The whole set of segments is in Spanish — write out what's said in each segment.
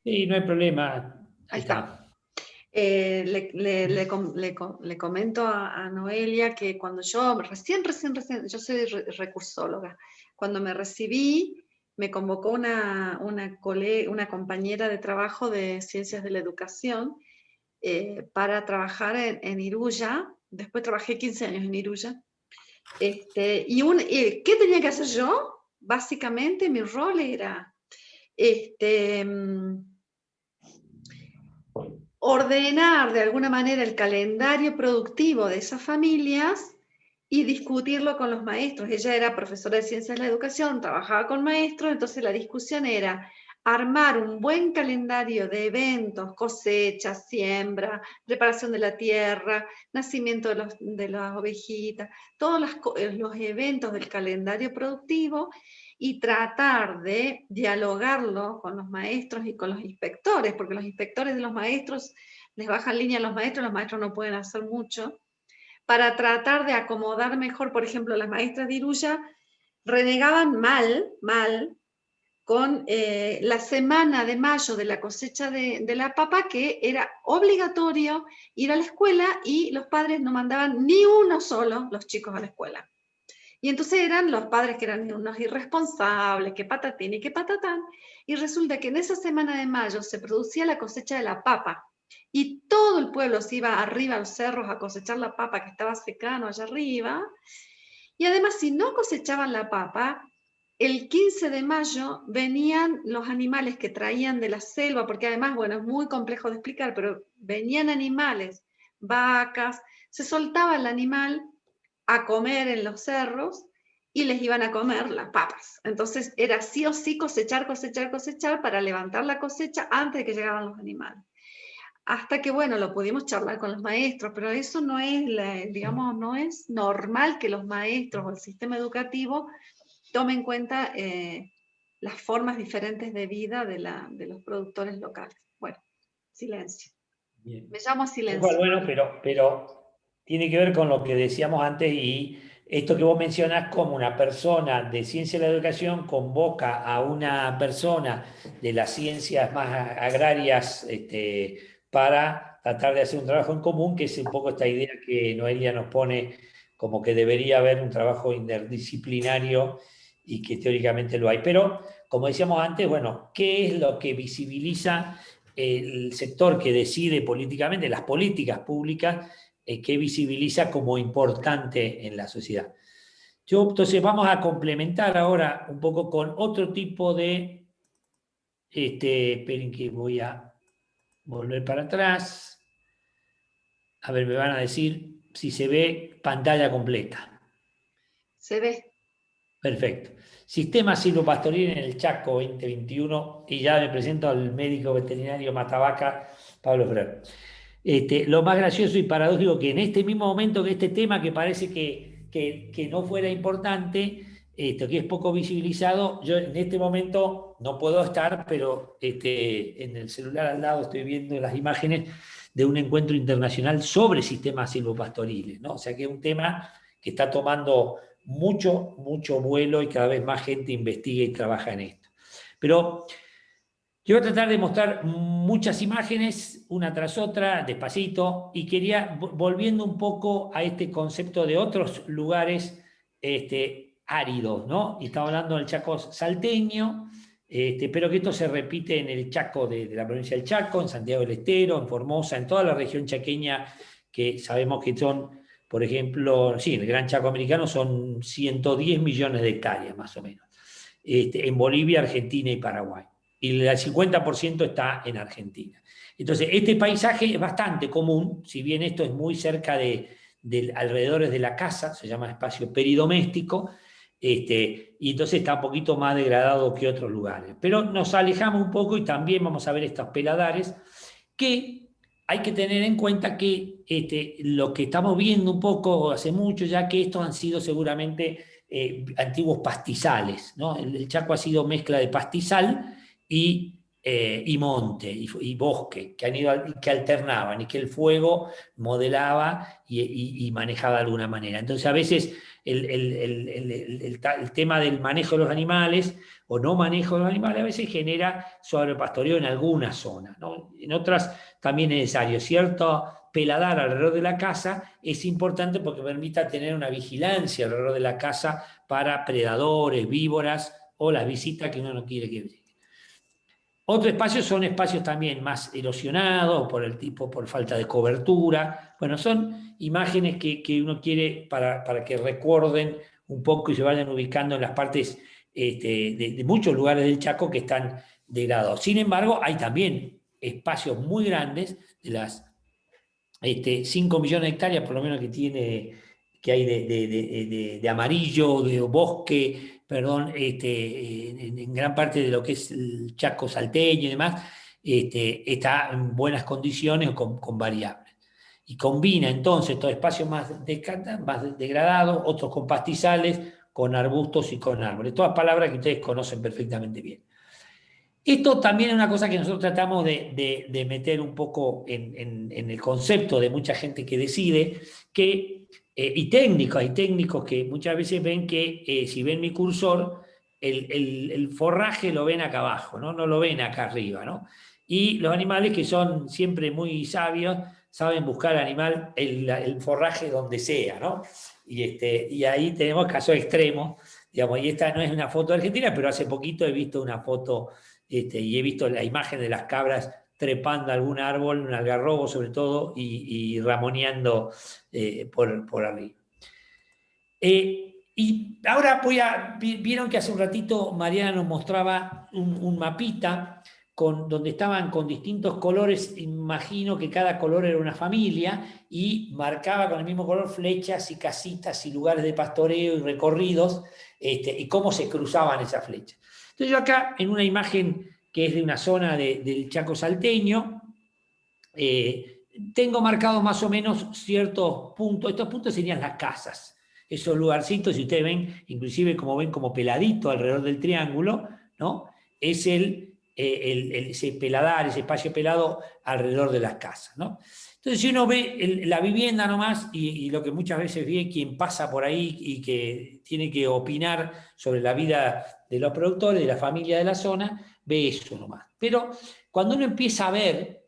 Sí, no hay problema. Ahí Ahí está. está. Le comento a Noelia que cuando yo recién, yo soy recursóloga, cuando me recibí, me convocó una compañera de trabajo de Ciencias de la Educación para trabajar en Iruya. Después trabajé 15 años en Iruya. ¿Qué tenía que hacer yo? Básicamente mi rol era ordenar de alguna manera el calendario productivo de esas familias y discutirlo con los maestros. Ella era profesora de Ciencias de la Educación, trabajaba con maestros, entonces la discusión era armar un buen calendario de eventos, cosecha, siembra, preparación de la tierra, nacimiento de las ovejitas, todos los eventos del calendario productivo, y tratar de dialogarlo con los maestros y con los inspectores, porque los inspectores de los maestros les bajan línea a los maestros no pueden hacer mucho, para tratar de acomodar mejor. Por ejemplo, las maestras de Iruya renegaban mal con la semana de mayo de la cosecha de la papa, que era obligatorio ir a la escuela y los padres no mandaban ni uno solo los chicos a la escuela. Y entonces eran los padres que eran unos irresponsables, que patatín y que patatán, y resulta que en esa semana de mayo se producía la cosecha de la papa, y todo el pueblo se iba arriba a los cerros a cosechar la papa que estaba secando allá arriba, y además si no cosechaban la papa, el 15 de mayo venían los animales que traían de la selva, porque además, bueno, es muy complejo de explicar, pero venían animales, vacas, se soltaba el animal a comer en los cerros y les iban a comer las papas. Entonces era sí o sí cosechar para levantar la cosecha antes de que llegaran los animales. Hasta que, bueno, lo pudimos charlar con los maestros, pero eso no es, digamos, no es normal que los maestros o el sistema educativo tomen en cuenta las formas diferentes de vida de los productores locales. Bueno, silencio. Bien. Me llamo Tal cual, silencio. bueno, pero tiene que ver con lo que decíamos antes y esto que vos mencionás, como una persona de ciencia de la educación convoca a una persona de las ciencias más agrarias para tratar de hacer un trabajo en común, que es un poco esta idea que Noelia nos pone como que debería haber un trabajo interdisciplinario y que teóricamente lo hay. Pero, como decíamos antes, bueno, ¿qué es lo que visibiliza el sector que decide políticamente, las políticas públicas que visibiliza como importante en la sociedad? Entonces vamos a complementar ahora un poco con otro tipo de, esperen que voy a volver para atrás, a ver, me van a decir si se ve pantalla completa. Se ve. Perfecto. Sistema silvopastoril en el Chaco 2021 y ya me presento al médico veterinario Matavaca, Pablo Ferrer. Lo más gracioso y paradójico que en este mismo momento que este tema que parece que no fuera importante, que es poco visibilizado, yo en este momento no puedo estar, pero en el celular al lado estoy viendo las imágenes de un encuentro internacional sobre sistemas silvopastoriles, ¿no? O sea que es un tema que está tomando mucho vuelo y cada vez más gente investiga y trabaja en esto. Pero yo voy a tratar de mostrar muchas imágenes, una tras otra, despacito, y quería, volviendo un poco a este concepto de otros lugares áridos, ¿no? Y estamos hablando del Chaco salteño, pero que esto se repite en el Chaco de la provincia del Chaco, en Santiago del Estero, en Formosa, en toda la región chaqueña, que sabemos que son, por ejemplo, sí, en el Gran Chaco americano son 110 millones de hectáreas, más o menos. En Bolivia, Argentina y Paraguay y el 50% está en Argentina. Entonces, este paisaje es bastante común, si bien esto es muy cerca de alrededores de la casa, se llama espacio peridoméstico, y entonces está un poquito más degradado que otros lugares. Pero nos alejamos un poco y también vamos a ver estos peladares que hay que tener en cuenta que lo que estamos viendo un poco hace mucho ya que estos han sido seguramente antiguos pastizales, ¿no? El Chaco ha sido mezcla de pastizal y y monte y bosque, que alternaban y que el fuego modelaba y manejaba de alguna manera. Entonces, a veces el tema del manejo de los animales o no manejo de los animales a veces genera sobrepastoreo en algunas zonas, ¿no? En otras también es necesario cierto peladar alrededor de la casa, es importante porque permite tener una vigilancia alrededor de la casa para predadores, víboras o las visitas que uno no quiere que lleguen. Otros espacios son espacios también más erosionados por falta de cobertura. Bueno, son imágenes que uno quiere para que recuerden un poco y se vayan ubicando en las partes de muchos lugares del Chaco que están degradados. Sin embargo, hay también espacios muy grandes, de las 5 millones de hectáreas por lo menos que hay de amarillo, de bosque, perdón, en gran parte de lo que es el Chaco salteño y demás, está en buenas condiciones o con variables. Y combina entonces estos espacios más degradados, otros con pastizales, con arbustos y con árboles. Todas palabras que ustedes conocen perfectamente bien. Esto también es una cosa que nosotros tratamos de meter un poco en el concepto de mucha gente que decide, y hay técnicos que muchas veces ven que si ven mi cursor, el forraje lo ven acá abajo, ¿no? No lo ven acá arriba, ¿no? Y los animales que son siempre muy sabios, saben buscar el forraje donde sea, ¿no? Y ahí tenemos casos extremos, digamos, y esta no es una foto de Argentina, pero hace poquito he visto una foto y he visto la imagen de las cabras trepando a algún árbol, un algarrobo sobre todo, y ramoneando por arriba. Y ahora vieron que hace un ratito Mariana nos mostraba un mapita donde estaban con distintos colores, imagino que cada color era una familia, y marcaba con el mismo color flechas y casitas y lugares de pastoreo y recorridos, y cómo se cruzaban esas flechas. Entonces yo acá, en una imagen que es de una zona del Chaco salteño, tengo marcados más o menos ciertos puntos. Estos puntos serían las casas. Esos lugarcitos, si ustedes ven, inclusive como ven como peladito alrededor del triángulo, ¿no? Es ese peladar, ese espacio pelado alrededor de las casas, ¿no? Entonces, si uno ve la vivienda nomás, y lo que muchas veces ve quien pasa por ahí y que tiene que opinar sobre la vida de los productores, de la familia de la zona, ve eso nomás. Pero cuando uno empieza a ver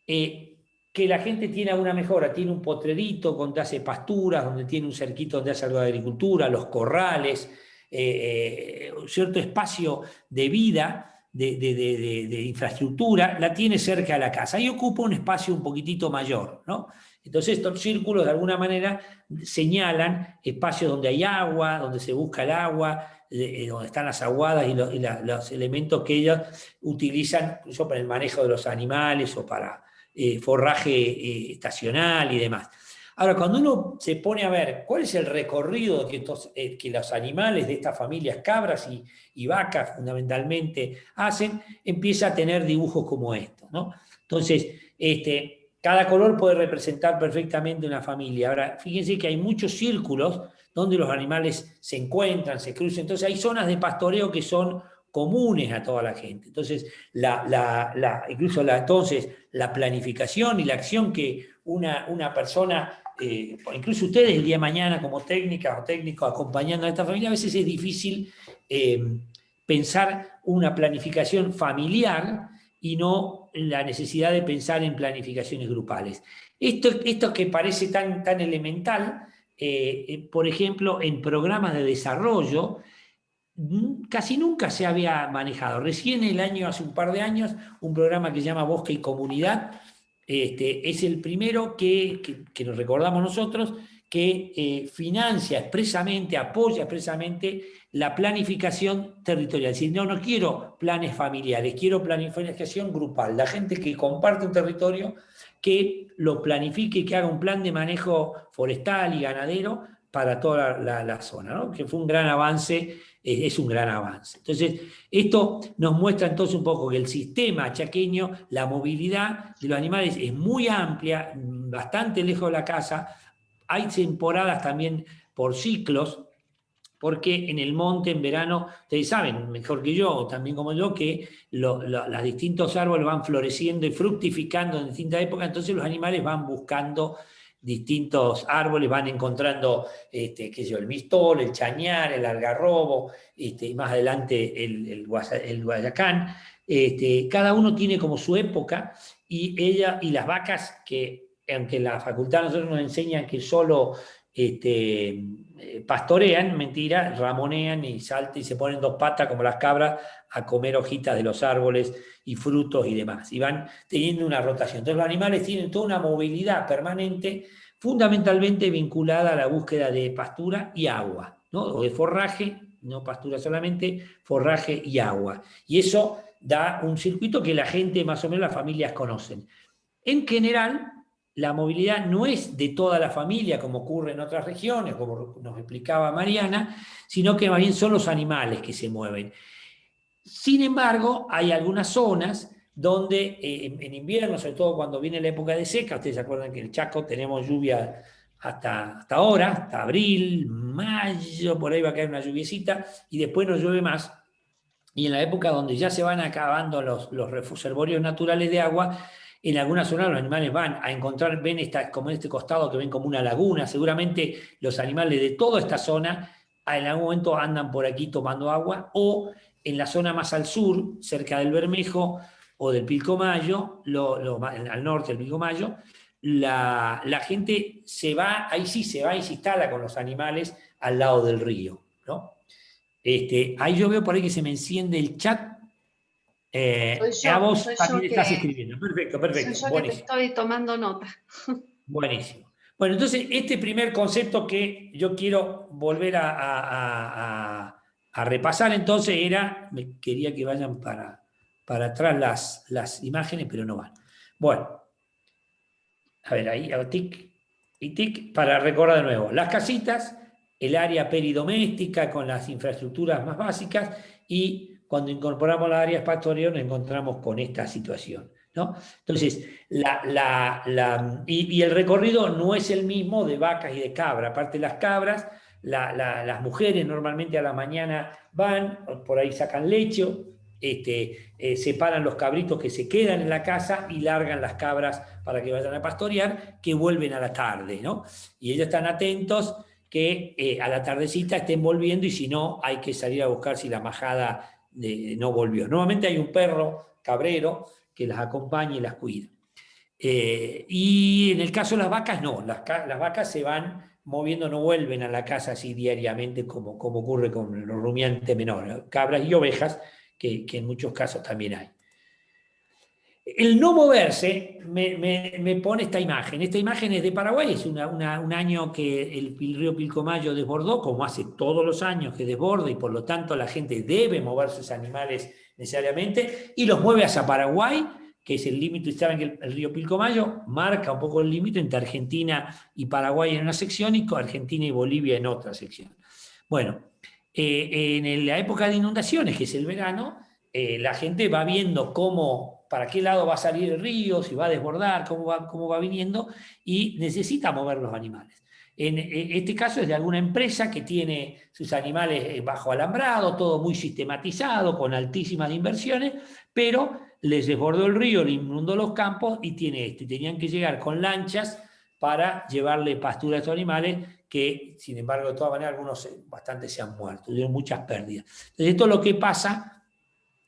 que la gente tiene alguna mejora, tiene un potrerito donde hace pasturas, donde tiene un cerquito donde hace algo de agricultura, los corrales, un cierto espacio de vida, de infraestructura, la tiene cerca de la casa y ocupa un espacio un poquitito mayor, ¿no? Entonces estos círculos de alguna manera señalan espacios donde hay agua, donde se busca el agua, donde están las aguadas y los elementos que ellos utilizan incluso para el manejo de los animales o para forraje estacional y demás. Ahora, cuando uno se pone a ver cuál es el recorrido que los animales de estas familias, cabras y vacas fundamentalmente, hacen, empieza a tener dibujos como estos, ¿no? Entonces, cada color puede representar perfectamente una familia. Ahora, fíjense que hay muchos círculos donde los animales se encuentran, se cruzan. Entonces, hay zonas de pastoreo que son comunes a toda la gente. Entonces, entonces, la planificación y la acción que una persona, incluso ustedes el día de mañana como técnicas o técnicos acompañando a esta familia, a veces es difícil pensar una planificación familiar y no la necesidad de pensar en planificaciones grupales. Esto que parece tan elemental, por ejemplo, en programas de desarrollo, casi nunca se había manejado. Recién hace un par de años, un programa que se llama Bosque y Comunidad, es el primero que nos recordamos nosotros, que financia expresamente, apoya expresamente la planificación territorial. Es decir, no quiero planes familiares, quiero planificación grupal. La gente que comparte un territorio, que lo planifique y que haga un plan de manejo forestal y ganadero para toda la zona, ¿no? Que fue un gran avance, es un gran avance. Entonces, esto nos muestra entonces un poco que el sistema chaqueño, la movilidad de los animales es muy amplia, bastante lejos de la casa. Hay temporadas también por ciclos, porque en el monte en verano, ustedes saben mejor que yo, también como yo, que los distintos árboles van floreciendo y fructificando en distintas épocas, entonces los animales van buscando distintos árboles, van encontrando qué sé yo, el mistol, el chañar, el algarrobo, y más adelante el guayacán. Cada uno tiene como su época, y las vacas, que aunque la facultad a nosotros nos enseña que solo pastorean, mentira, ramonean y saltan y se ponen dos patas como las cabras a comer hojitas de los árboles y frutos y demás, y van teniendo una rotación. Entonces los animales tienen toda una movilidad permanente, fundamentalmente vinculada a la búsqueda de pastura y agua, ¿no? O de forraje, no pastura solamente, forraje y agua. Y eso da un circuito que la gente, más o menos las familias, conocen. En general, la movilidad no es de toda la familia, como ocurre en otras regiones, como nos explicaba Mariana, sino que más bien son los animales que se mueven. Sin embargo, hay algunas zonas donde en invierno, sobre todo cuando viene la época de seca, ustedes se acuerdan que en el Chaco tenemos lluvia hasta ahora, hasta abril, mayo, por ahí va a caer una lluviecita, y después no llueve más. Y en la época donde ya se van acabando los reservorios naturales de agua, en algunas zonas los animales van a encontrar, ven como en este costado que ven como una laguna, seguramente los animales de toda esta zona en algún momento andan por aquí tomando agua, o en la zona más al sur, cerca del Bermejo o del Pilcomayo, al norte del Pilcomayo, la gente se va, ahí sí se va y se instala con los animales al lado del río, ¿no? Ahí yo veo por ahí que se me enciende el chat. A vos también estás escribiendo. Perfecto, Soy perfecto. yo que te Buenísimo. estoy tomando nota. Buenísimo. Bueno, entonces este primer concepto que yo quiero volver a repasar, entonces quería que vayan para atrás las imágenes, pero no van. Bueno, a ver, ahí hago tic y tic para recordar de nuevo. Las casitas, el área peridoméstica con las infraestructuras más básicas, y cuando incorporamos las áreas pastoreo nos encontramos con esta situación, ¿no? Entonces, y el recorrido no es el mismo de vacas y de cabras. Aparte de las cabras, las mujeres normalmente a la mañana van, por ahí sacan leche, separan los cabritos que se quedan en la casa y largan las cabras para que vayan a pastorear, que vuelven a la tarde, ¿no? Y ellos están atentos que a la tardecita estén volviendo, y si no, hay que salir a buscar si la majada no volvió. Normalmente hay un perro cabrero que las acompaña y las cuida. Y en el caso de las vacas, no, las vacas se van moviendo, no vuelven a la casa así diariamente como ocurre con los rumiantes menores, cabras y ovejas, que en muchos casos también hay. El no moverse me pone esta imagen. Esta imagen es de Paraguay, es un año que el río Pilcomayo desbordó, como hace todos los años que desborda, y por lo tanto la gente debe mover sus animales necesariamente, y los mueve hacia Paraguay, que es el límite. Ustedes saben que el río Pilcomayo marca un poco el límite entre Argentina y Paraguay en una sección, y con Argentina y Bolivia en otra sección. Bueno, en la época de inundaciones, que es el verano, la gente va viendo para qué lado va a salir el río, si va a desbordar, cómo va viniendo, y necesita mover los animales. En este caso es de alguna empresa que tiene sus animales bajo alambrado, todo muy sistematizado, con altísimas inversiones, pero les desbordó el río, le inundó los campos, y tenían que llegar con lanchas para llevarle pastura a estos animales, que sin embargo de todas maneras algunos bastante se han muerto, tuvieron muchas pérdidas. Entonces esto es lo que pasa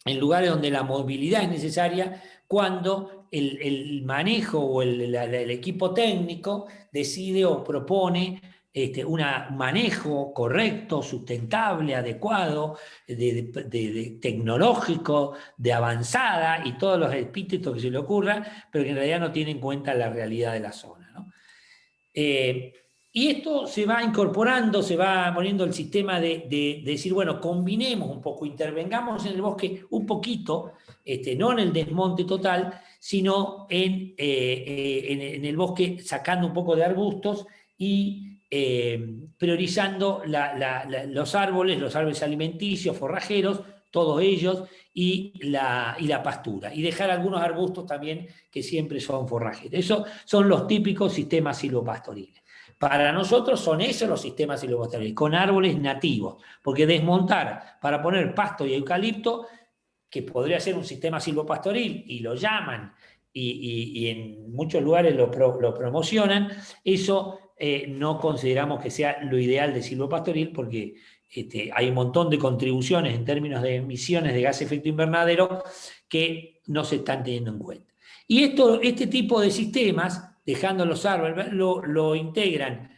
en lugares donde la movilidad es necesaria, cuando el manejo o el equipo técnico decide o propone un manejo correcto, sustentable, adecuado, tecnológico, de avanzada, y todos los epítetos que se le ocurran, pero que en realidad no tienen en cuenta la realidad de la zona, ¿no? Y esto se va incorporando, se va poniendo el sistema de decir, bueno, combinemos un poco, intervengamos en el bosque un poquito, no en el desmonte total, sino en el bosque, sacando un poco de arbustos y priorizando los árboles alimenticios, forrajeros, todos ellos, y la pastura, y dejar algunos arbustos también que siempre son forrajeros. Esos son los típicos sistemas silvopastoriles. Para nosotros son esos los sistemas silvopastoriles, con árboles nativos, porque desmontar para poner pasto y eucalipto, que podría ser un sistema silvopastoril, y lo llaman, y en muchos lugares lo promocionan, eso no consideramos que sea lo ideal de silvopastoril, porque hay un montón de contribuciones en términos de emisiones de gas de efecto invernadero que no se están teniendo en cuenta. Y este tipo de sistemas, dejando los árboles, lo integran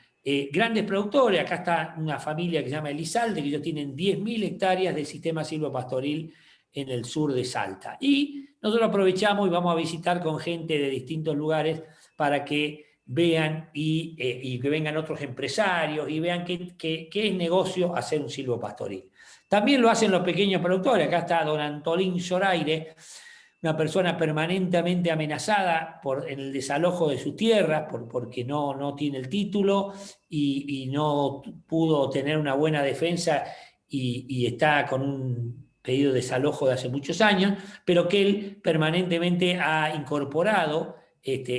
grandes productores. Acá está una familia que se llama Elizalde, que ellos tienen 10.000 hectáreas de sistema silvopastoril en el sur de Salta. Y nosotros aprovechamos y vamos a visitar con gente de distintos lugares para que vean y que vengan otros empresarios y vean qué es negocio hacer un silvopastoril. También lo hacen los pequeños productores. Acá está don Antolín Zoraire, una persona permanentemente amenazada en el desalojo de sus tierras porque no tiene el título y no pudo tener una buena defensa y está con un pedido de desalojo de hace muchos años, pero que él permanentemente ha incorporado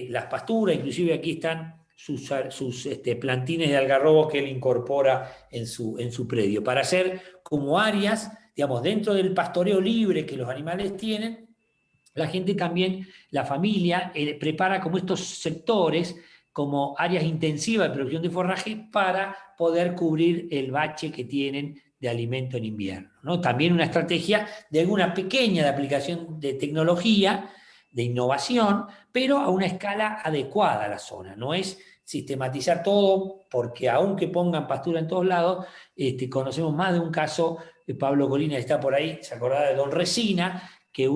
las pasturas. Inclusive aquí están sus plantines de algarrobo que él incorpora en su predio, para hacer como áreas, digamos, dentro del pastoreo libre que los animales tienen. La gente también, la familia, prepara como estos sectores, como áreas intensivas de producción de forraje para poder cubrir el bache que tienen de alimento en invierno, ¿no? También una estrategia de alguna pequeña de aplicación de tecnología, de innovación, pero a una escala adecuada a la zona. No es sistematizar todo, porque aunque pongan pastura en todos lados, conocemos más de un caso, Pablo Colina está por ahí, se acordaba de Don Resina, que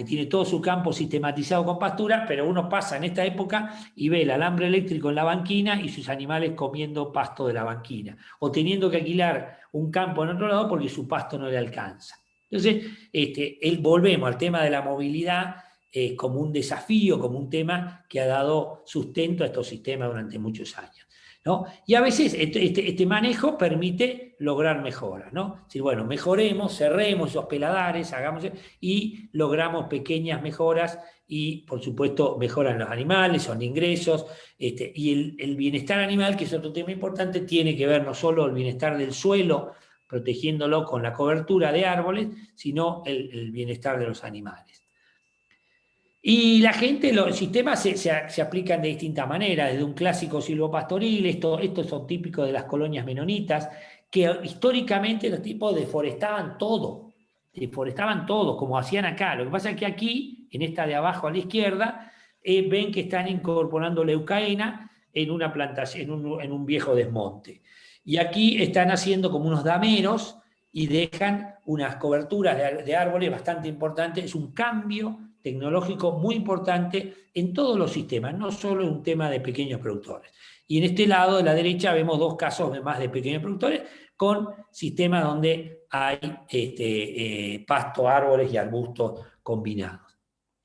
tiene todo su campo sistematizado con pasturas, pero uno pasa en esta época y ve el alambre eléctrico en la banquina y sus animales comiendo pasto de la banquina, o teniendo que alquilar un campo en otro lado porque su pasto no le alcanza. Entonces, volvemos al tema de la movilidad como un desafío, como un tema que ha dado sustento a estos sistemas durante muchos años, ¿no? Y a veces este manejo permite lograr mejoras, ¿no? Es decir, bueno, mejoremos, cerremos esos peladares, y logramos pequeñas mejoras y, por supuesto, mejoran los animales, son ingresos, y el bienestar animal, que es otro tema importante, tiene que ver no solo el bienestar del suelo, protegiéndolo con la cobertura de árboles, sino el bienestar de los animales. Y la gente, los sistemas se aplican de distintas maneras, desde un clásico silvopastoril, estos son típicos de las colonias menonitas, que históricamente los tipos deforestaban todo, como hacían acá. Lo que pasa es que aquí, en esta de abajo a la izquierda, ven que están incorporando leucaena en una plantación, en un viejo desmonte. Y aquí están haciendo como unos dameros y dejan unas coberturas de árboles bastante importantes. Es un cambio tecnológico muy importante en todos los sistemas, no solo en un tema de pequeños productores. Y en este lado de la derecha vemos dos casos más de pequeños productores con sistemas donde hay pasto, árboles y arbustos combinados.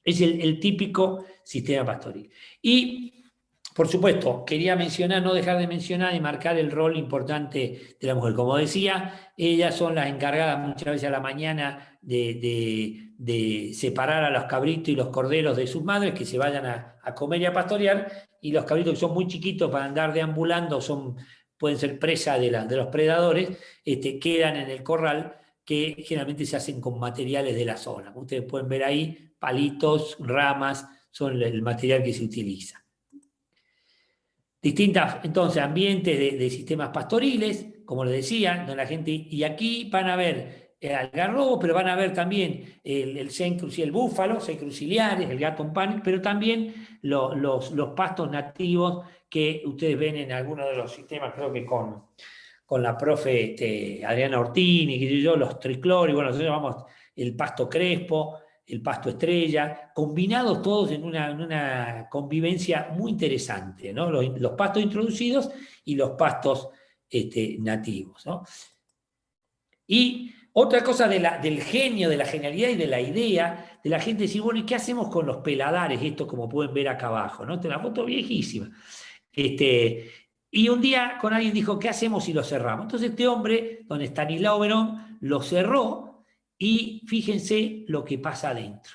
Es el típico sistema pastoril. Y, por supuesto, quería no dejar de mencionar y marcar el rol importante de la mujer. Como decía, ellas son las encargadas muchas veces a la mañana de separar a los cabritos y los corderos de sus madres, que se vayan a comer y a pastorear, y los cabritos, que son muy chiquitos para andar deambulando, pueden ser presa de los predadores, quedan en el corral, que generalmente se hacen con materiales de la zona. Ustedes pueden ver ahí palitos, ramas, son el material que se utiliza. Distintas, entonces, ambientes de sistemas pastoriles, como les decía, donde la gente, y aquí van a ver algarrobo, pero van a ver también el cencrus y el búfalo, cencrus ciliares, el gato pan, pero también los pastos nativos que ustedes ven en algunos de los sistemas, creo que con la profe Adriana Ortini, que yo, los triclor, y bueno, nosotros llamamos el pasto crespo, el pasto estrella, combinados todos en una convivencia muy interesante, ¿no? Los pastos introducidos y los pastos nativos, ¿no? Y otra cosa del genio, de la genialidad y de la idea de la gente, decir, bueno, ¿y qué hacemos con los peladares? Esto, como pueden ver acá abajo, ¿no? Esta es una foto viejísima. Y un día con alguien dijo, ¿qué hacemos si lo cerramos? Entonces este hombre, don Stanislao Verón, lo cerró, y fíjense lo que pasa adentro.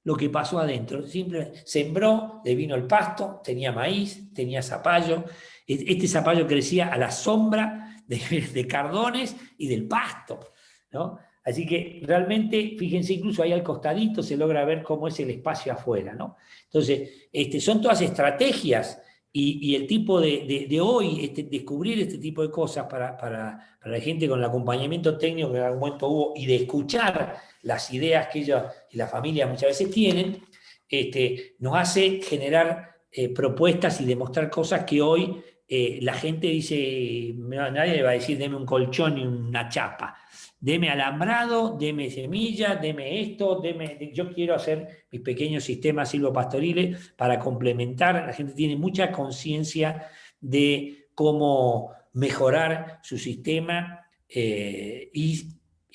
lo que pasó adentro. Simplemente sembró, le vino el pasto, tenía maíz, tenía zapallo. Este zapallo crecía a la sombra de cardones y del pasto, ¿no? Así que realmente, fíjense, incluso ahí al costadito se logra ver cómo es el espacio afuera, ¿no? Entonces, son todas estrategias y el tipo de hoy, descubrir este tipo de cosas para la gente con el acompañamiento técnico que en algún momento hubo y de escuchar las ideas que ellos y la familia muchas veces tienen, nos hace generar propuestas y demostrar cosas que hoy la gente dice, nadie le va a decir deme un colchón y una chapa, deme alambrado, deme semillas, deme esto, yo quiero hacer mis pequeños sistemas silvopastoriles para complementar. La gente tiene mucha conciencia de cómo mejorar su sistema y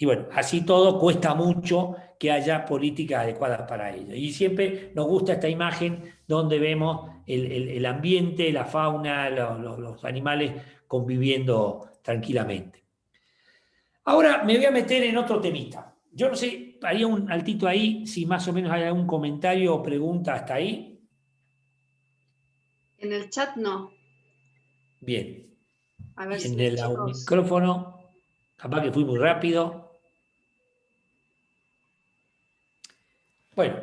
bueno, así todo cuesta mucho que haya políticas adecuadas para ello. Y siempre nos gusta esta imagen donde vemos el ambiente, la fauna, los animales conviviendo tranquilamente. Ahora me voy a meter en otro temita. Yo no sé, haría un altito ahí, si más o menos hay algún comentario o pregunta hasta ahí. En el chat no. Bien. A ver Y si en los el chicos... micrófono, capaz que fui muy rápido. Bueno,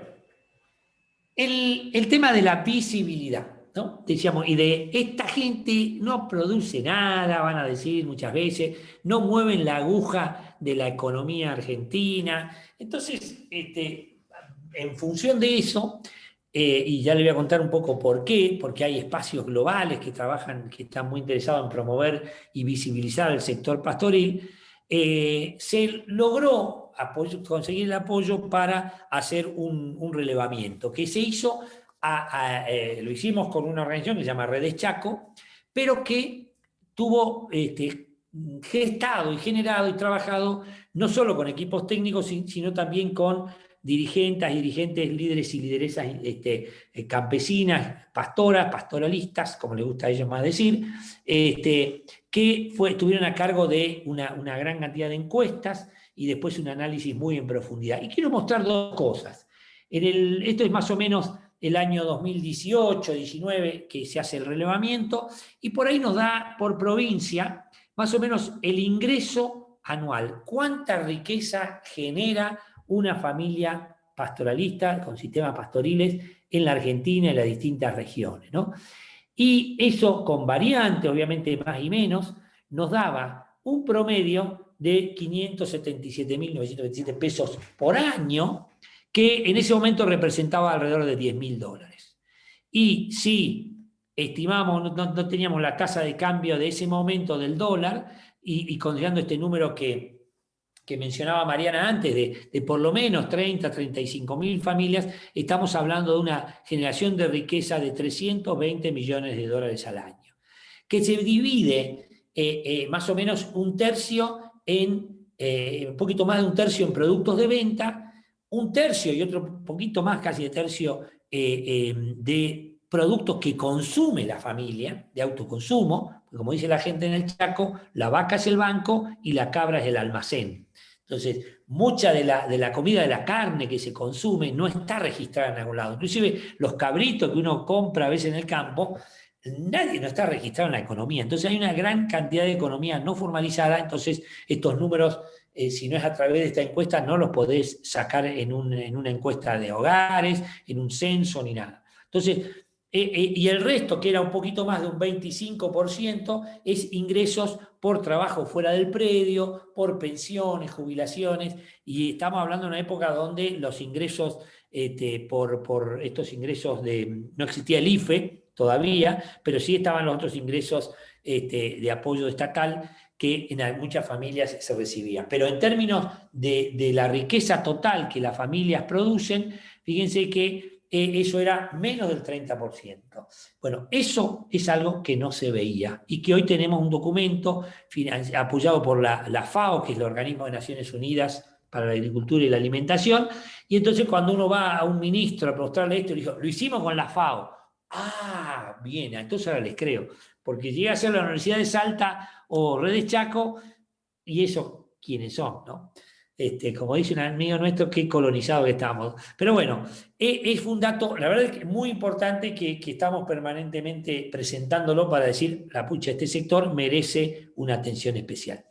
el tema de la visibilidad, ¿no? Decíamos, y de esta gente no produce nada, van a decir muchas veces, no mueven la aguja de la economía argentina. Entonces, en función de eso, y ya le voy a contar un poco por qué, porque hay espacios globales que trabajan, que están muy interesados en promover y visibilizar el sector pastoril, se logró conseguir el apoyo para hacer un relevamiento, que se hizo, lo hicimos con una organización que se llama Redes Chaco, pero que tuvo gestado y generado y trabajado no solo con equipos técnicos, sino también con dirigentes, líderes y lideresas campesinas, pastoras, pastoralistas, como les gusta a ellos más decir, que estuvieron a cargo de una gran cantidad de encuestas y después un análisis muy en profundidad. Y quiero mostrar dos cosas. Esto es más o menos el año 2018-19 que se hace el relevamiento y por ahí nos da por provincia más o menos el ingreso anual. ¿Cuánta riqueza genera una familia pastoralista con sistemas pastoriles en la Argentina, en las distintas regiones, ¿no? Y eso con variantes, obviamente más y menos, nos daba un promedio de 577.927 pesos por año, que en ese momento representaba alrededor de $10.000. Y si estimamos, no teníamos la tasa de cambio de ese momento del dólar, y considerando este número que mencionaba Mariana antes, de por lo menos 35.000 familias, estamos hablando de una generación de riqueza de $320 millones al año, que se divide más o menos un poquito más de un tercio en productos de venta, un tercio y otro poquito más, casi de tercio, de productos que consume la familia, de autoconsumo, porque como dice la gente en el Chaco, la vaca es el banco y la cabra es el almacén. Entonces, mucha de la comida, de la carne que se consume no está registrada en algún lado. Inclusive los cabritos que uno compra a veces en el campo, nadie no está registrado en la economía. Entonces hay una gran cantidad de economía no formalizada. Entonces estos números, si no es a través de esta encuesta, no los podés sacar en una encuesta de hogares, en un censo ni nada. Entonces, y el resto, que era un poquito más de un 25%, es ingresos por trabajo fuera del predio, por pensiones, jubilaciones, y estamos hablando de una época donde los ingresos, por estos ingresos no existía el IFE todavía, pero sí estaban los otros ingresos de apoyo estatal que en muchas familias se recibían. Pero en términos de la riqueza total que las familias producen, fíjense que eso era menos del 30%. Bueno, eso es algo que no se veía y que hoy tenemos un documento apoyado por la FAO, que es el Organismo de Naciones Unidas para la Agricultura y la Alimentación, y entonces cuando uno va a un ministro a mostrarle esto, le dijo, lo hicimos con la FAO. Ah, bien, entonces ahora les creo, porque llega a ser la Universidad de Salta o Redes Chaco, y eso, ¿quiénes son, no? como dice un amigo nuestro, qué colonizado que estamos. Pero bueno, es un dato, la verdad es que muy importante que estamos permanentemente presentándolo para decir, la pucha, este sector merece una atención especial.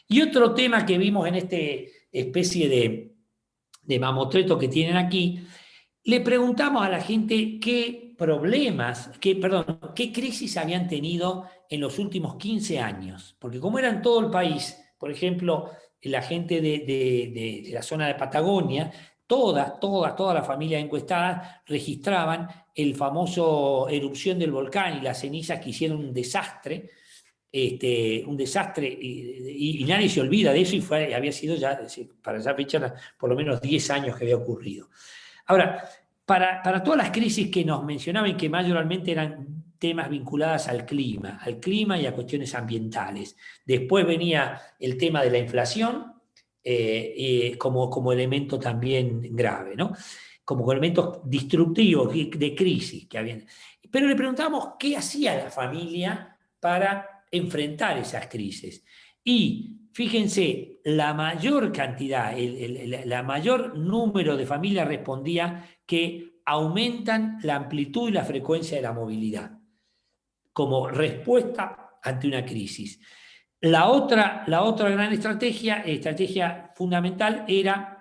Y otro tema que vimos en este especie de mamotreto que tienen aquí, le preguntamos a la gente qué problemas, qué crisis habían tenido en los últimos 15 años. Porque como era en todo el país, por ejemplo, la gente de la zona de Patagonia, todas las familias encuestadas registraban el famoso erupción del volcán y las cenizas que hicieron un desastre, y nadie se olvida de eso, y había sido ya, para esa fecha, por lo menos 10 años que había ocurrido. Ahora, para todas las crisis que nos mencionaban, que mayormente eran temas vinculados al clima y a cuestiones ambientales. Después venía el tema de la inflación, como elemento también grave, ¿no? Como elementos destructivos de crisis que habían. Pero le preguntamos qué hacía la familia para enfrentar esas crisis. Y fíjense, la mayor cantidad, la mayor número de familias respondía que aumentan la amplitud y la frecuencia de la movilidad como respuesta ante una crisis. La otra gran estrategia fundamental era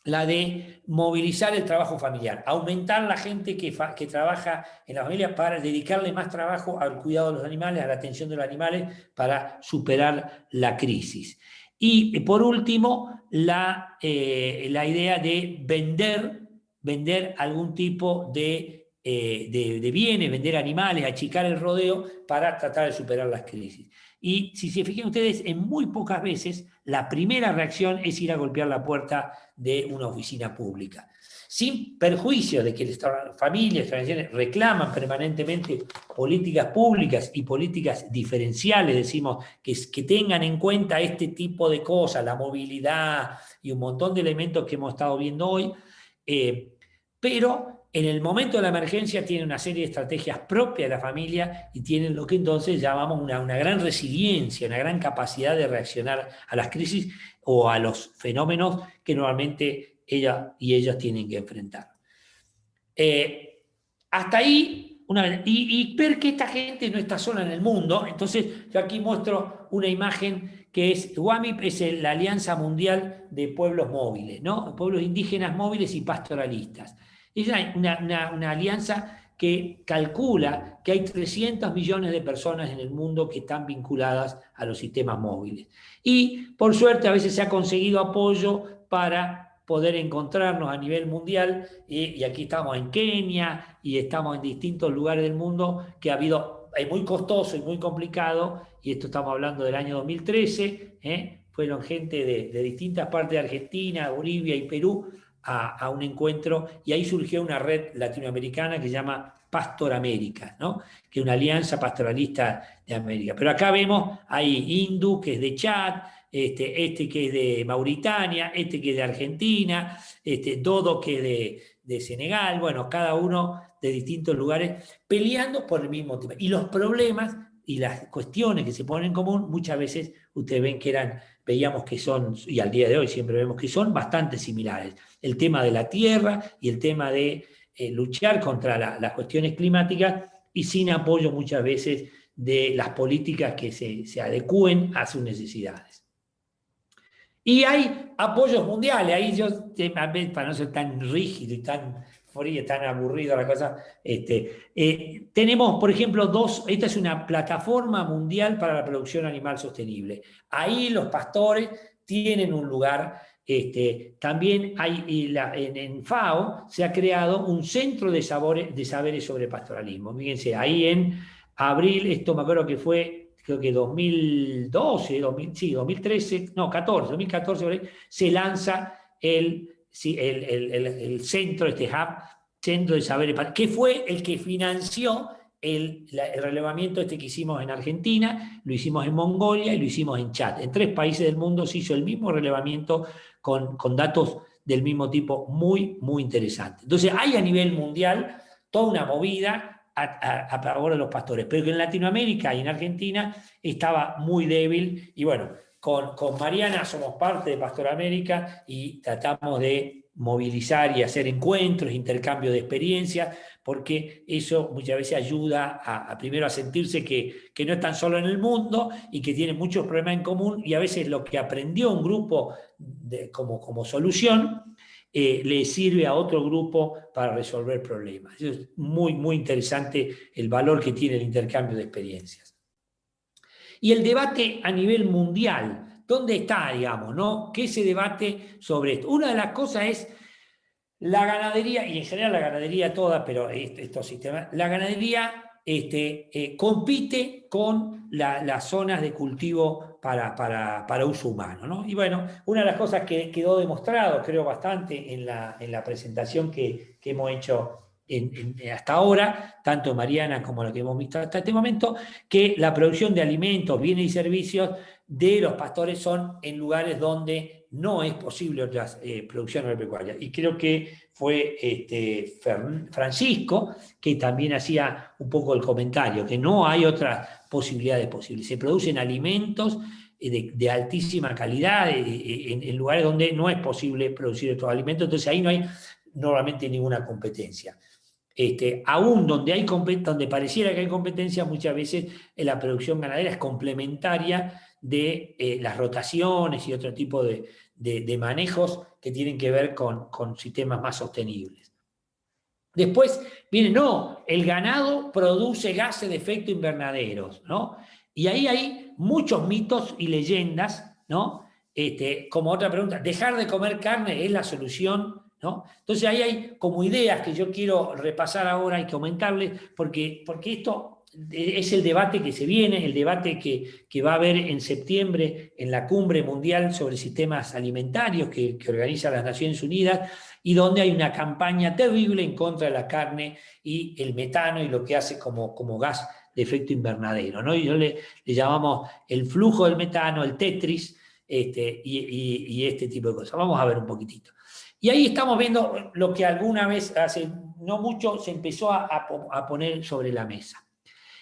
la de movilizar el trabajo familiar, aumentar la gente que trabaja en la familia para dedicarle más trabajo al cuidado de los animales, a la atención de los animales, para superar la crisis. Y por último, la idea de vender algún tipo de bienes, vender animales, achicar el rodeo para tratar de superar las crisis. Y si se fijan ustedes, en muy pocas veces la primera reacción es ir a golpear la puerta de una oficina pública. Sin perjuicio de que las familias, organizaciones reclaman permanentemente políticas públicas y políticas diferenciales, decimos, que tengan en cuenta este tipo de cosas, la movilidad y un montón de elementos que hemos estado viendo hoy, pero en el momento de la emergencia tienen una serie de estrategias propias de la familia y tienen lo que entonces llamamos una gran resiliencia, una gran capacidad de reaccionar a las crisis o a los fenómenos que normalmente ella y ellas tienen que enfrentar. Hasta ahí, y ver que esta gente no está sola en el mundo. Entonces yo aquí muestro una imagen que es, WAMIP es la Alianza Mundial de Pueblos Móviles, ¿no? Pueblos indígenas móviles y pastoralistas. Es una alianza que calcula que hay 300 millones de personas en el mundo que están vinculadas a los sistemas móviles. Y por suerte a veces se ha conseguido apoyo para poder encontrarnos a nivel mundial, y aquí estamos en Kenia y estamos en distintos lugares del mundo que es muy costoso y muy complicado, y esto estamos hablando del año 2013, fueron gente de distintas partes de Argentina, Bolivia y Perú, a un encuentro, y ahí surgió una red latinoamericana que se llama Pastor América, ¿no? Que es una alianza pastoralista de América. Pero acá vemos, hay Hindú, que es de Chad, este que es de Mauritania, este que es de Argentina, Dodo, que es de Senegal, bueno, cada uno de distintos lugares, peleando por el mismo tema. Y los problemas y las cuestiones que se ponen en común, muchas veces ustedes ven que veíamos que son, y al día de hoy siempre vemos que son bastante similares. El tema de la tierra y el tema de luchar contra las cuestiones climáticas, y sin apoyo muchas veces de las políticas que se adecúen a sus necesidades. Y hay apoyos mundiales, ahí yo, para no ser tan rígido y tan frío, tan aburrido la cosa, tenemos, por ejemplo, esta es una plataforma mundial para la producción animal sostenible. Ahí los pastores tienen un lugar. También hay, en FAO se ha creado un centro de saberes sobre pastoralismo. Fíjense, ahí en abril, esto me acuerdo que fue, creo que 2012, 2013, no, 2014, se lanza el centro, hub, centro de saberes, que fue el que financió el relevamiento que hicimos en Argentina, lo hicimos en Mongolia y lo hicimos en Chad. En 3 países del mundo se hizo el mismo relevamiento con datos del mismo tipo, muy, muy interesante. Entonces hay a nivel mundial toda una movida a favor de los pastores, pero que en Latinoamérica y en Argentina estaba muy débil, y bueno, con Mariana somos parte de Pastor América y tratamos de movilizar y hacer encuentros, intercambio de experiencias, porque eso muchas veces ayuda primero a sentirse que no están solo en el mundo y que tienen muchos problemas en común, y a veces lo que aprendió un grupo como solución le sirve a otro grupo para resolver problemas. Eso es muy, muy interesante el valor que tiene el intercambio de experiencias. Y el debate a nivel mundial, ¿dónde está, digamos, no? ¿Qué se debate sobre esto? Una de las cosas es la ganadería, y en general la ganadería toda, pero estos sistemas, la ganadería compite con las zonas de cultivo para uso humano, ¿no? Y bueno, una de las cosas que quedó demostrado, creo bastante, en la presentación que hemos hecho hasta ahora, tanto Mariana como la que hemos visto hasta este momento, que la producción de alimentos, bienes y servicios de los pastores son en lugares donde no es posible otras producciones agropecuarias. Y creo que fue Francisco que también hacía un poco el comentario, que no hay otras posibilidades posibles. Se producen alimentos de altísima calidad en lugares donde no es posible producir estos alimentos, entonces ahí no hay normalmente ninguna competencia. Aún donde pareciera que hay competencia, muchas veces la producción ganadera es complementaria de las rotaciones y otro tipo de manejos que tienen que ver con sistemas más sostenibles. Después viene, no, el ganado produce gases de efecto invernadero, ¿no? Y ahí hay muchos mitos y leyendas, ¿no? Como otra pregunta, ¿dejar de comer carne es la solución? ¿No? Entonces ahí hay como ideas que yo quiero repasar ahora y comentarles, porque esto es el debate que se viene, el debate que va a haber en septiembre en la Cumbre Mundial sobre Sistemas Alimentarios que organiza las Naciones Unidas, y donde hay una campaña terrible en contra de la carne y el metano y lo que hace como gas de efecto invernadero, ¿no? Y yo le llamamos el flujo del metano, el Tetris, y este tipo de cosas. Vamos a ver un poquitito. Y ahí estamos viendo lo que alguna vez, hace no mucho, se empezó a poner sobre la mesa.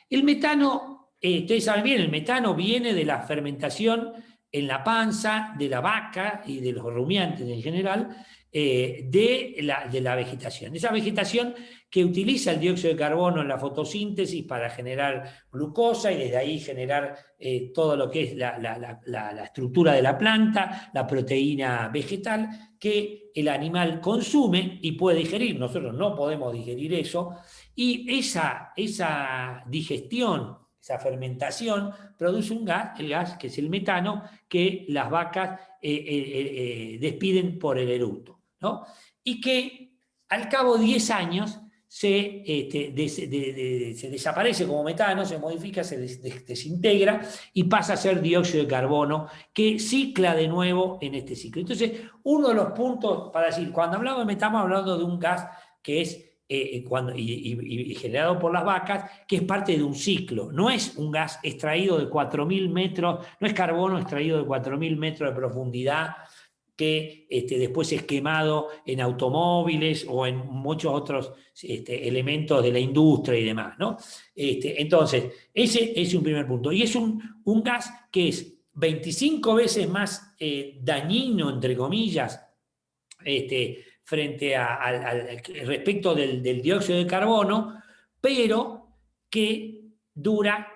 El metano, ustedes saben bien, el metano viene de la fermentación en la panza de la vaca y de los rumiantes en general, de la vegetación. Esa vegetación que utiliza el dióxido de carbono en la fotosíntesis para generar glucosa y desde ahí generar todo lo que es la estructura de la planta, la proteína vegetal que el animal consume y puede digerir. Nosotros no podemos digerir eso, y esa digestión, esa fermentación, produce un gas, el gas que es el metano, que las vacas despiden por el eructo, ¿no? Y que al cabo de 10 años se desaparece como metano, se modifica, se desintegra y pasa a ser dióxido de carbono, que cicla de nuevo en este ciclo. Entonces, uno de los puntos para decir, cuando hablamos de metano, hablando de un gas que es generado por las vacas, que es parte de un ciclo. No es un gas extraído de 4.000 metros, no es carbono extraído de 4.000 metros de profundidad, que después es quemado en automóviles o en muchos otros elementos de la industria y demás, ¿no? Entonces, ese es un primer punto. Y es un gas que es 25 veces más dañino, entre comillas, frente al respecto del dióxido de carbono, pero que dura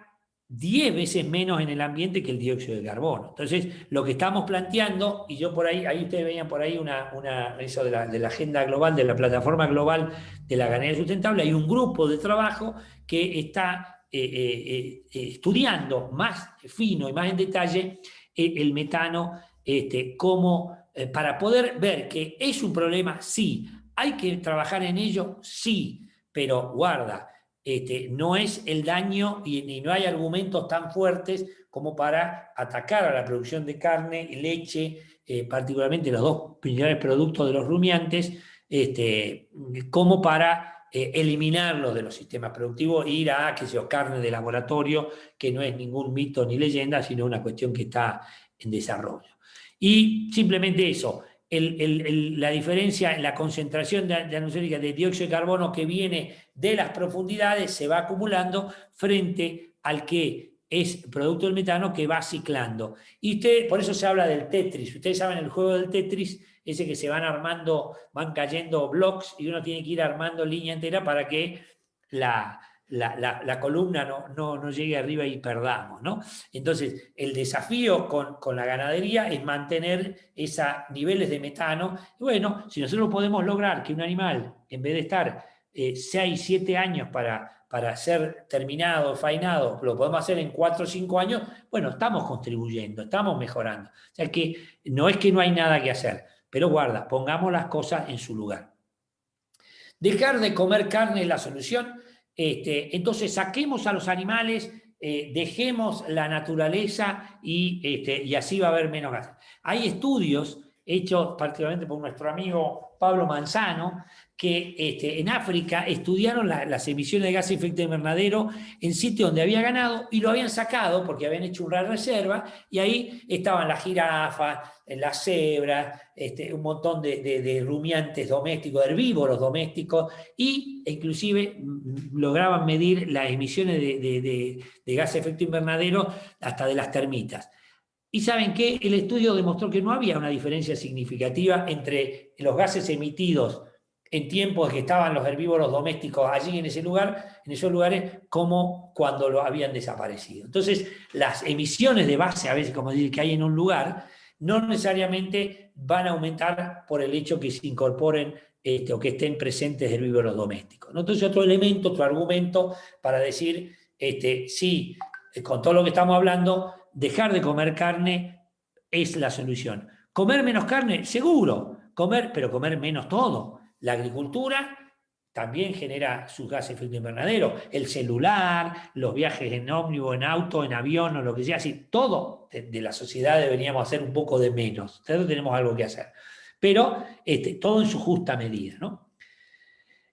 10 veces menos en el ambiente que el dióxido de carbono. Entonces, lo que estamos planteando, y yo por ahí ustedes veían por ahí eso de la agenda global, de la plataforma global de la ganadería sustentable, hay un grupo de trabajo que está estudiando más fino y más en detalle el metano, para poder ver que es un problema, sí. Hay que trabajar en ello, sí, pero guarda, no es el daño y no hay argumentos tan fuertes como para atacar a la producción de carne, leche, particularmente los dos principales productos de los rumiantes, como para eliminarlos de los sistemas productivos e ir a carne de laboratorio, que no es ningún mito ni leyenda, sino una cuestión que está en desarrollo. Y simplemente eso, la diferencia en la concentración de atmosférica de dióxido de carbono que viene de las profundidades se va acumulando frente al que es producto del metano que va ciclando. Y por eso se habla del Tetris. Ustedes saben el juego del Tetris, ese que se van armando, van cayendo blocks y uno tiene que ir armando línea entera para que la columna no llegue arriba y perdamos, ¿no? Entonces, el desafío con la ganadería es mantener esos niveles de metano. Y bueno, si nosotros podemos lograr que un animal, en vez de estar 6, 7 años para ser terminado, faenado, lo podemos hacer en 4 o 5 años, bueno, estamos contribuyendo, estamos mejorando. O sea que no es que no hay nada que hacer, pero guarda, pongamos las cosas en su lugar. Dejar de comer carne es la solución. Entonces saquemos a los animales, dejemos la naturaleza y así va a haber menos gases. Hay estudios hechos particularmente por nuestro amigo Pablo Manzano, que en África estudiaron las emisiones de gases de efecto invernadero en sitios donde había ganado y lo habían sacado porque habían hecho una reserva y ahí estaban las jirafas, las cebras, un montón de rumiantes domésticos, herbívoros domésticos e inclusive lograban medir las emisiones de gases de efecto invernadero hasta de las termitas. Y ¿saben qué? El estudio demostró que no había una diferencia significativa entre los gases emitidos en tiempos que estaban los herbívoros domésticos allí en ese lugar, en esos lugares, como cuando lo habían desaparecido. Entonces, las emisiones de base, a veces como decir que hay en un lugar, no necesariamente van a aumentar por el hecho que se incorporen o que estén presentes herbívoros domésticos, ¿no? Entonces, otro elemento, otro argumento para decir, sí, con todo lo que estamos hablando, dejar de comer carne es la solución. ¿Comer menos carne? Seguro, pero comer menos todo. La agricultura también genera sus gases de efecto invernadero. El celular, los viajes en ómnibus, en auto, en avión o lo que sea, así, todo de la sociedad deberíamos hacer un poco de menos. Entonces tenemos algo que hacer. Pero todo en su justa medida, ¿no?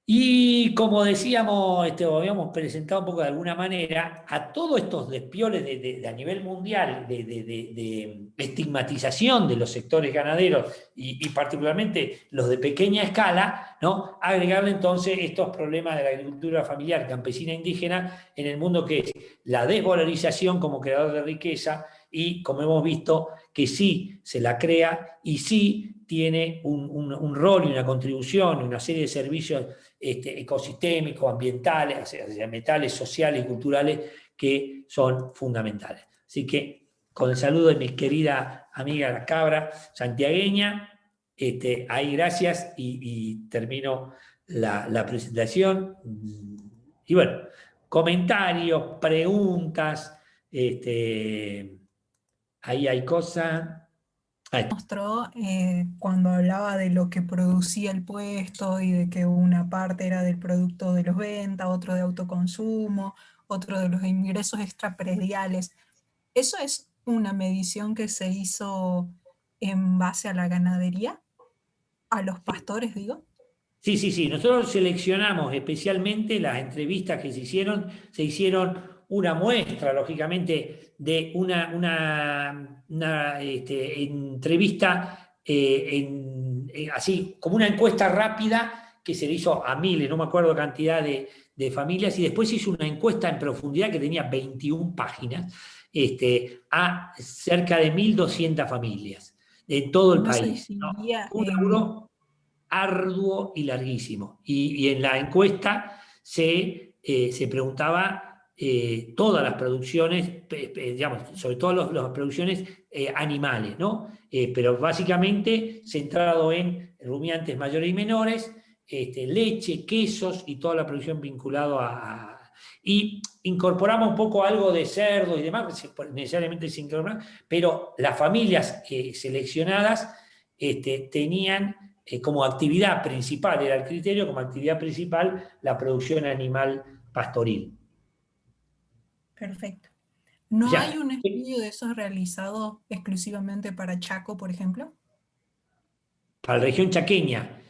Y como decíamos, habíamos presentado un poco de alguna manera, a todos estos despioles a nivel mundial de estigmatización de los sectores ganaderos y particularmente los de pequeña escala, ¿no? Agregarle entonces estos problemas de la agricultura familiar campesina indígena en el mundo, que es la desvalorización como creador de riqueza y, como hemos visto, que sí se la crea y sí tiene un rol y una contribución, una serie de servicios ecosistémicos, ambientales, ambientales, sociales y culturales que son fundamentales. Así que, con el saludo de mi querida amiga la cabra santiagueña, ahí gracias y termino la presentación. Y bueno, comentarios, preguntas, ahí hay cosas. Mostró cuando hablaba de lo que producía el puesto y de que una parte era del producto de los ventas, otro de autoconsumo, otro de los ingresos extraprediales. ¿Eso es una medición que se hizo en base a la ganadería? ¿A los pastores, digo? Sí. Nosotros seleccionamos especialmente las entrevistas que se hicieron una muestra, lógicamente, de una entrevista así como una encuesta rápida que se le hizo a miles, no me acuerdo cantidad de familias, y después se hizo una encuesta en profundidad que tenía 21 páginas, a cerca de 1.200 familias de todo el No se país, ¿no? distinguía Un laburo arduo y larguísimo. Y en la encuesta se preguntaba todas las producciones, digamos, sobre todo las producciones animales, ¿no? Pero básicamente centrado en rumiantes mayores y menores, leche, quesos y toda la producción vinculada y incorporamos un poco algo de cerdo y demás, necesariamente sin incorporar, pero las familias seleccionadas tenían como actividad principal, era el criterio, como actividad principal, la producción animal pastoril. Perfecto. ¿No Ya. hay un estudio de esos realizado exclusivamente para Chaco, por ejemplo? Para la región chaqueña.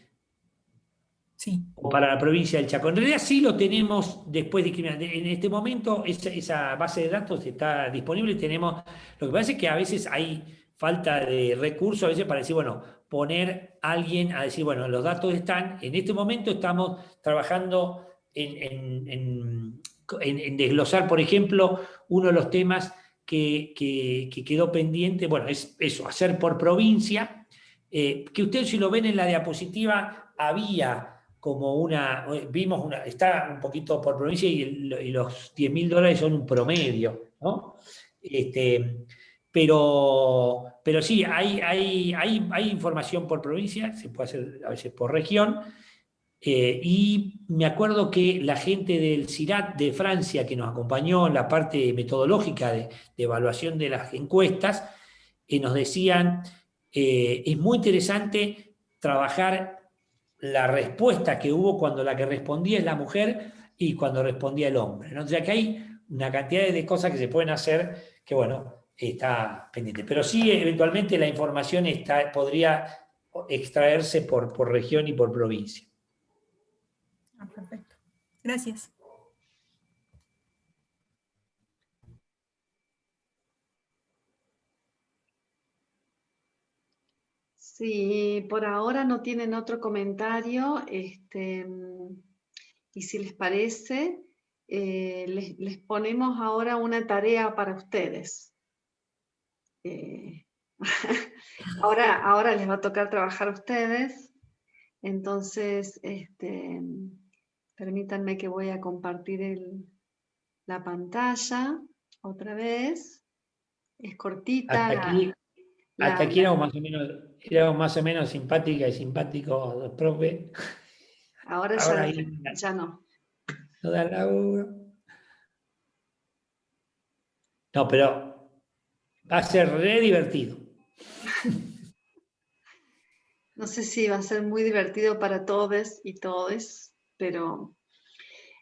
Sí. O para la provincia del Chaco. En realidad sí lo tenemos después de en este momento esa base de datos está disponible. Lo que pasa es que a veces hay falta de recursos, a veces para decir, bueno, poner a alguien a decir, bueno, los datos están, en este momento estamos trabajando en desglosar, por ejemplo, uno de los temas que quedó pendiente, bueno, es eso, hacer por provincia, que ustedes si lo ven en la diapositiva, había como vimos está un poquito por provincia y los $10.000 son un promedio, ¿no? Pero sí, hay información por provincia, se puede hacer a veces por región, y me acuerdo que la gente del CIRAT de Francia, que nos acompañó en la parte metodológica de evaluación de las encuestas, nos decían, es muy interesante trabajar la respuesta que hubo cuando la que respondía es la mujer y cuando respondía el hombre, ¿no? O sea que hay una cantidad de cosas que se pueden hacer que, bueno, está pendiente. Pero sí, eventualmente la información podría extraerse por región y por provincia. Perfecto. Gracias. Si por ahora no tienen otro comentario, y si les parece, les ponemos ahora una tarea para ustedes. Ahora les va a tocar trabajar a ustedes, entonces permítanme que voy a compartir la pantalla otra vez. Es cortita. Hasta aquí éramos más o menos simpática y simpáticos, profe. Ahora ya no. No da laburo. No, pero va a ser re divertido. No sé si va a ser muy divertido para todos y todes, pero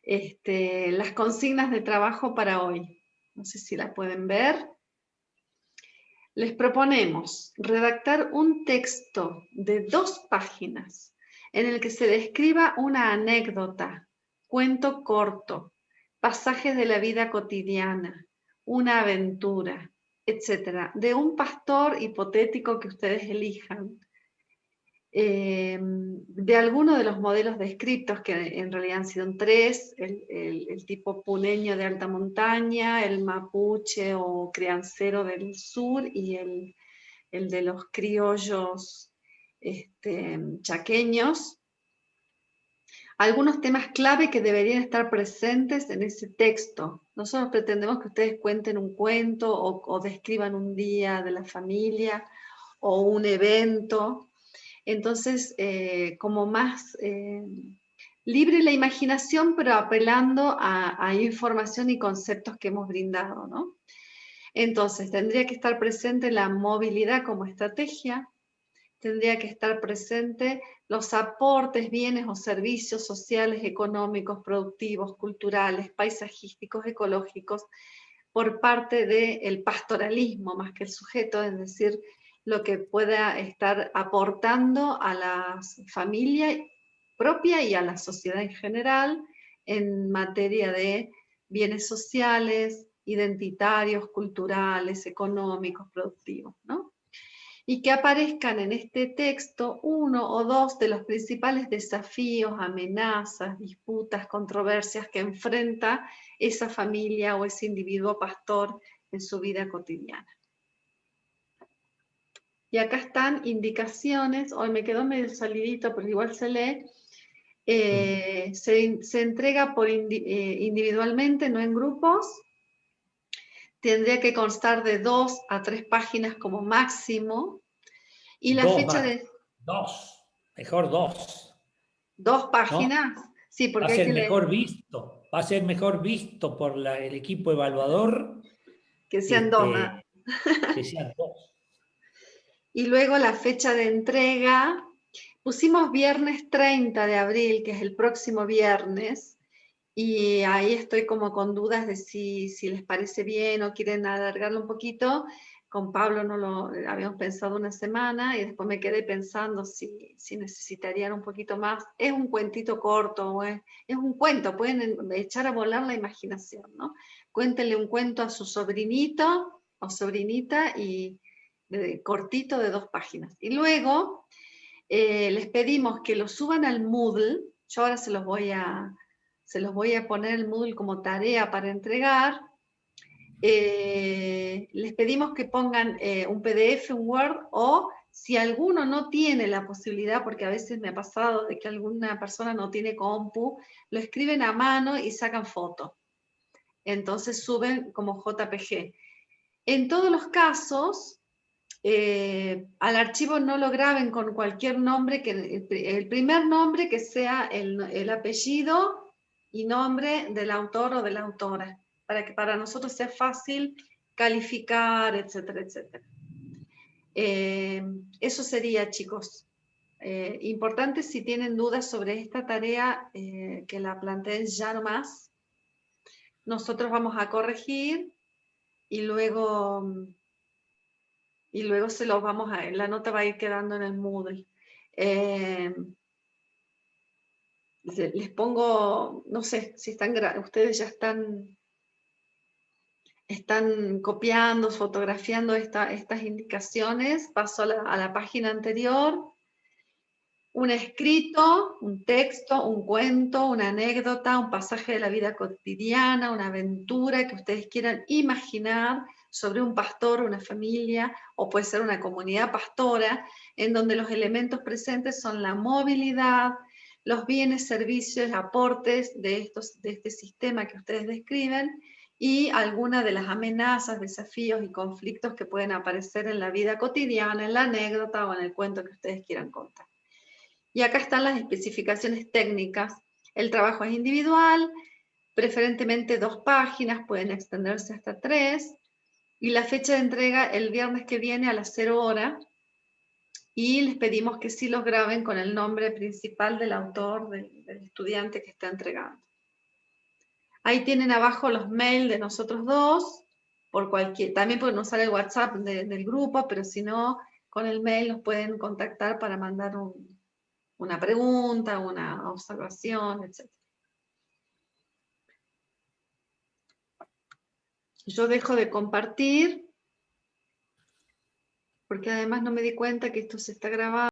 las consignas de trabajo para hoy, no sé si las pueden ver. Les proponemos redactar un texto de 2 páginas en el que se describa una anécdota, cuento corto, pasajes de la vida cotidiana, una aventura, etcétera, de un pastor hipotético que ustedes elijan, de alguno de los modelos descritos, que en realidad han sido 3, el tipo puneño de alta montaña, el mapuche o criancero del sur y el de los criollos chaqueños. Algunos temas clave que deberían estar presentes en ese texto. Nosotros pretendemos que ustedes cuenten un cuento o describan un día de la familia o un evento. Entonces, como más libre la imaginación, pero apelando a información y conceptos que hemos brindado, ¿no? Entonces, tendría que estar presente la movilidad como estrategia, tendría que estar presente los aportes, bienes o servicios sociales, económicos, productivos, culturales, paisajísticos, ecológicos, por parte del pastoralismo más que el sujeto, es decir, lo que pueda estar aportando a la familia propia y a la sociedad en general en materia de bienes sociales, identitarios, culturales, económicos, productivos, ¿no? Y que aparezcan en este texto 1 o 2 de los principales desafíos, amenazas, disputas, controversias que enfrenta esa familia o ese individuo pastor en su vida cotidiana. Y acá están indicaciones, hoy me quedó medio salidito, pero igual se lee. Se entrega individualmente, no en grupos. Tendría que constar de 2 a 3 páginas como máximo. Y la fecha de... 2, mejor 2. 2 páginas, ¿no? Sí, porque va a ser mejor visto, va a ser mejor visto por el equipo evaluador. Que sean 2. Que sean 2. Y luego la fecha de entrega, pusimos viernes 30 de abril, que es el próximo viernes, y ahí estoy como con dudas de si les parece bien o quieren alargarlo un poquito. Con Pablo no lo habíamos pensado una semana y después me quedé pensando si necesitarían un poquito más. Es un cuentito corto, es un cuento, pueden echar a volar la imaginación, ¿no? Cuéntenle un cuento a su sobrinito o sobrinita y cortito de 2 páginas. Y luego les pedimos que lo suban al Moodle. Yo ahora se los voy a se los voy a poner en el Moodle como tarea para entregar. Les pedimos que pongan un PDF, un Word, o si alguno no tiene la posibilidad, porque a veces me ha pasado de que alguna persona no tiene compu, lo escriben a mano y sacan foto. Entonces suben como JPG. En todos los casos, al archivo no lo graben con cualquier nombre, el primer nombre que sea el apellido y nombre del autor o de la autora, para que para nosotros sea fácil calificar, etcétera, etcétera. Eso sería, chicos. Importante, si tienen dudas sobre esta tarea, que la planteen ya nomás. Nosotros vamos a corregir y luego se los la nota va a ir quedando en el Moodle. Les pongo, no sé, si ustedes ya están copiando, fotografiando estas indicaciones. Paso a la página anterior. Un escrito, un texto, un cuento, una anécdota, un pasaje de la vida cotidiana, una aventura que ustedes quieran imaginar sobre un pastor, una familia, o puede ser una comunidad pastora, en donde los elementos presentes son la movilidad, los bienes, servicios, aportes de este sistema que ustedes describen, y algunas de las amenazas, desafíos y conflictos que pueden aparecer en la vida cotidiana, en la anécdota o en el cuento que ustedes quieran contar. Y acá están las especificaciones técnicas. El trabajo es individual, preferentemente 2 páginas, pueden extenderse hasta 3. Y la fecha de entrega el viernes que viene a las 0 horas. Y les pedimos que sí los graben con el nombre principal del autor, del estudiante que está entregando. Ahí tienen abajo los mails de nosotros dos, también pueden usar el WhatsApp del grupo, pero si no, con el mail nos pueden contactar para mandar una pregunta, una observación, etc. Yo dejo de compartir, porque además no me di cuenta que esto se está grabando.